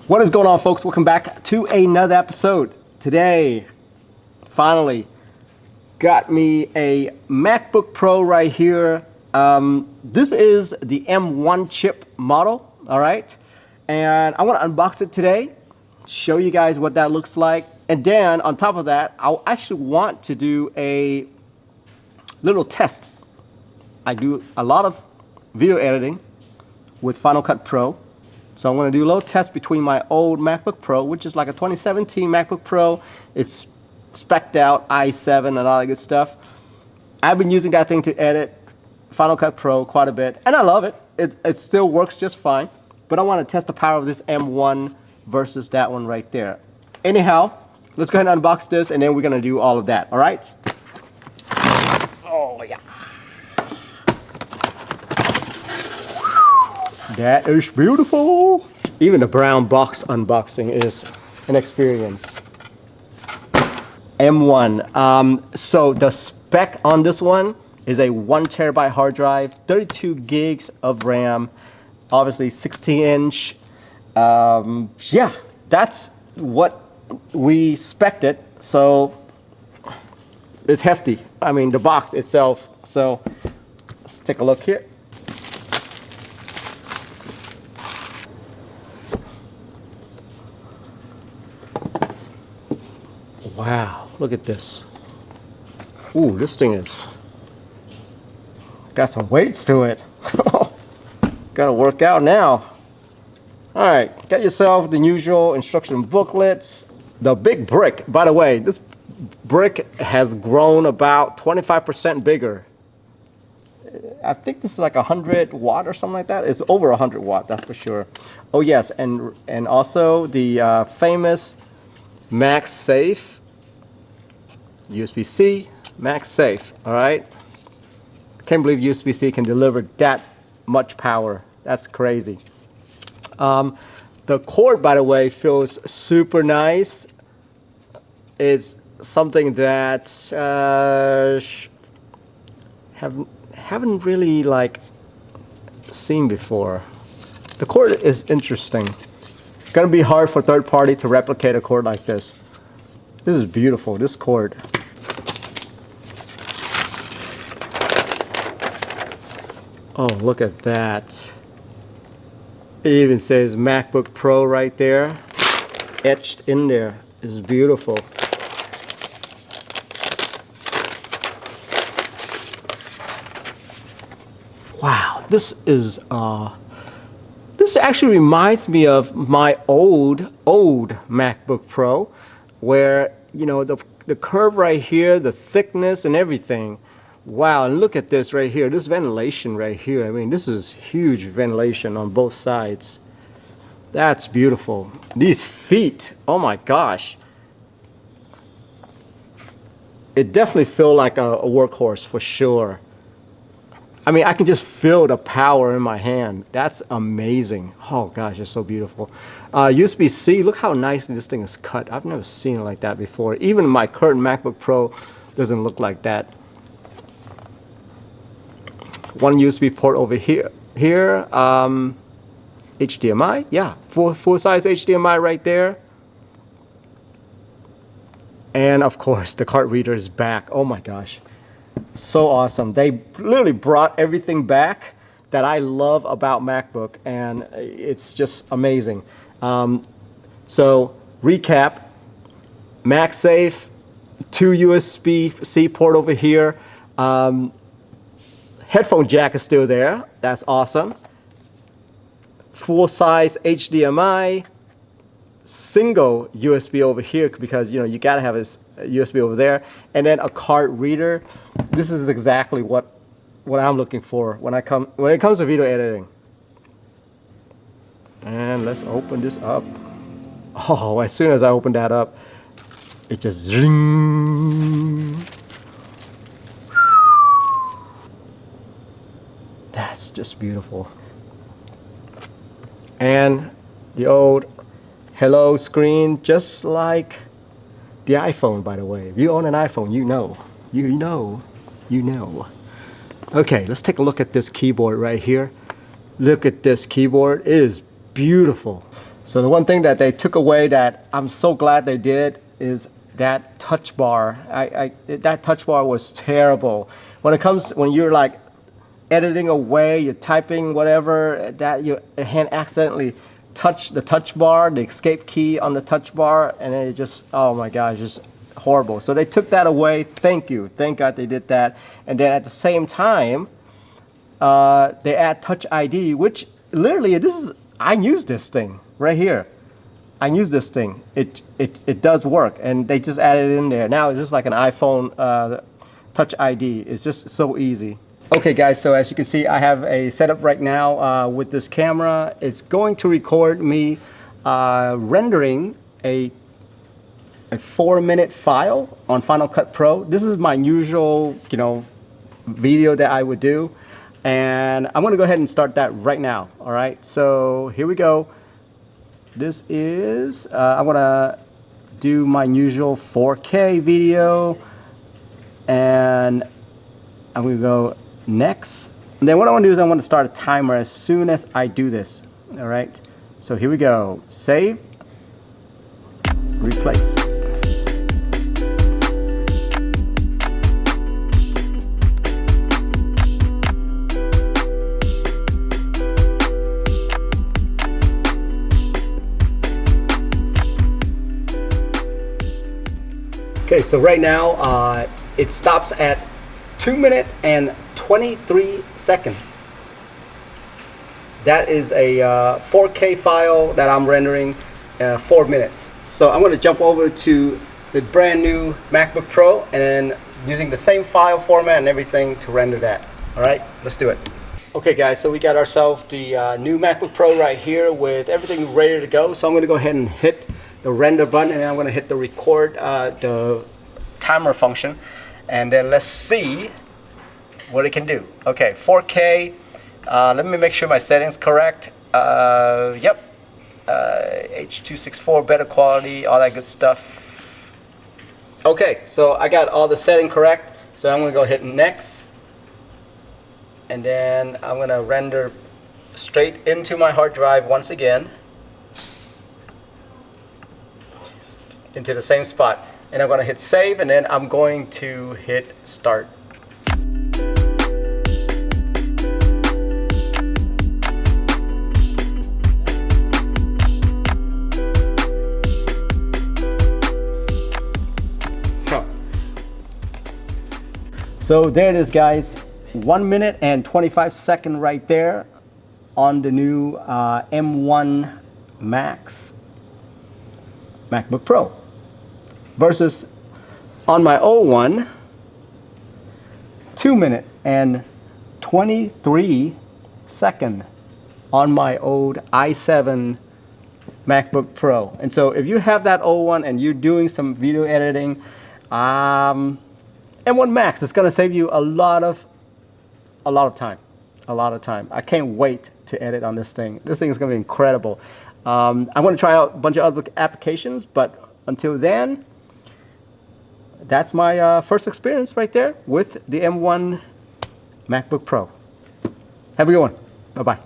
What is going on, folks? Welcome back to another episode. Today, finally, got me a MacBook Pro right here. This is the M1 chip model, all right? And I want to unbox it today, show you guys what that looks like. And then on top of that, I actually want to do a little test. I do a lot of video editing with Final Cut Pro. So I'm going to do a little test between my old MacBook Pro, which is like a 2017 MacBook Pro. It's spec'd out, i7 and all that good stuff. I've been using that thing to edit Final Cut Pro quite a bit, and I love it. It still works just fine. But I want to test the power of this M1 versus that one right there. Anyhow, let's go ahead and unbox this, and then we're going to do all of that, all right? Oh, yeah. That is beautiful. Even the brown box unboxing is an experience. M1. So the spec on this one is a 1 terabyte hard drive, 32 gigs of RAM, obviously 16-inch. Yeah, that's what we spec'd. So it's hefty. I mean, the box itself. So let's take a look here. Wow, look at this. Ooh, this thing is got some weights to it. Gotta work out now. All right, get yourself the usual instruction booklets. The big brick, by the way, this brick has grown about 25% bigger. I think this is like 100 watt or something like that. It's over 100 watt, that's for sure. Oh yes, and also the famous MagSafe USB-C, MagSafe, all right? Can't believe USB-C can deliver that much power. That's crazy. The cord, by the way, feels super nice. It's something that haven't really like seen before. The cord is interesting. Gonna be hard for third party to replicate a cord like this. This is beautiful, this cord. Oh, look at that. It even says MacBook Pro right there. Etched in there. It's beautiful. Wow, this actually reminds me of my old MacBook Pro, where, you know, the curve right here, the thickness and everything. Wow, and look at this right here, this ventilation right here. I mean, this is huge ventilation on both sides. That's beautiful. These feet, oh my gosh. It definitely feels like a workhorse for sure. I mean, I can just feel the power in my hand. That's amazing. Oh gosh, it's so beautiful. USB-C, look how nicely this thing is cut. I've never seen it like that before. Even my current MacBook Pro doesn't look like that. One USB port over here. HDMI, yeah, full-size HDMI right there. And of course, the card reader is back. Oh my gosh. So awesome. They literally brought everything back that I love about MacBook, and it's just amazing. So recap, MagSafe, 2 USB-C port over here. Headphone jack is still there. That's awesome. Full-size HDMI, single USB over here because, you know, you gotta have a USB over there, and then a card reader. This is exactly what I'm looking for when it comes to video editing. And let's open this up. Oh, as soon as I open that up, it just zing. That's just beautiful. And the old hello screen, just like the iPhone, by the way. If you own an iPhone, you know. Okay, let's take a look at this keyboard right here. Look at this keyboard. It is beautiful. So the one thing that they took away that I'm so glad they did is that touch bar. That touch bar was terrible. When you're like editing away, you're typing whatever, that your hand accidentally touched the touch bar, the escape key on the touch bar, and it just, oh my gosh, just horrible. So they took that away. Thank you. Thank God they did that. And then at the same time, they add Touch ID, which literally I use this thing right here. I use this thing. It does work, and they just added it in there. Now it's just like an iPhone Touch ID. It's just so easy. Okay guys, so as you can see, I have a setup right now with this camera. It's going to record me rendering a 4-minute file on Final Cut Pro. This is my usual, video that I would do. And I'm gonna go ahead and start that right now. All right, so here we go. This is, I'm gonna do my usual 4K video, and I'm gonna go next. And then what I wanna do is I wanna start a timer as soon as I do this. All right, so here we go. Save, replace. Okay, so right now it stops at 2 minutes and 23 seconds. That is a 4K file that I'm rendering 4 minutes. So I'm going to jump over to the brand new MacBook Pro and then using the same file format and everything to render that. All right, let's do it. Okay guys, so we got ourselves the new MacBook Pro right here with everything ready to go. So I'm going to go ahead and hit the render button, and I'm going to hit the record, the timer function, and then let's see what it can do. Okay, 4K. Let me make sure my settings correct. Yep, H.264, better quality, all that good stuff. Okay, so I got all the setting correct. So I'm going to go hit next, and then I'm going to render straight into my hard drive once again, into the same spot, and I'm going to hit save, and then I'm going to hit start. So there it is guys, 1 minute and 25 seconds right there on the new M1 MacBook Pro. Versus on my old one, 2 minutes and 23 seconds on my old i7 MacBook Pro. And so if you have that old one and you're doing some video editing, M1 Max is gonna save you a lot of time. I can't wait to edit on this thing. This thing is gonna be incredible. I'm gonna try out a bunch of other applications, but until then, that's my first experience right there with the M1 MacBook Pro. Have a good one. Bye-bye.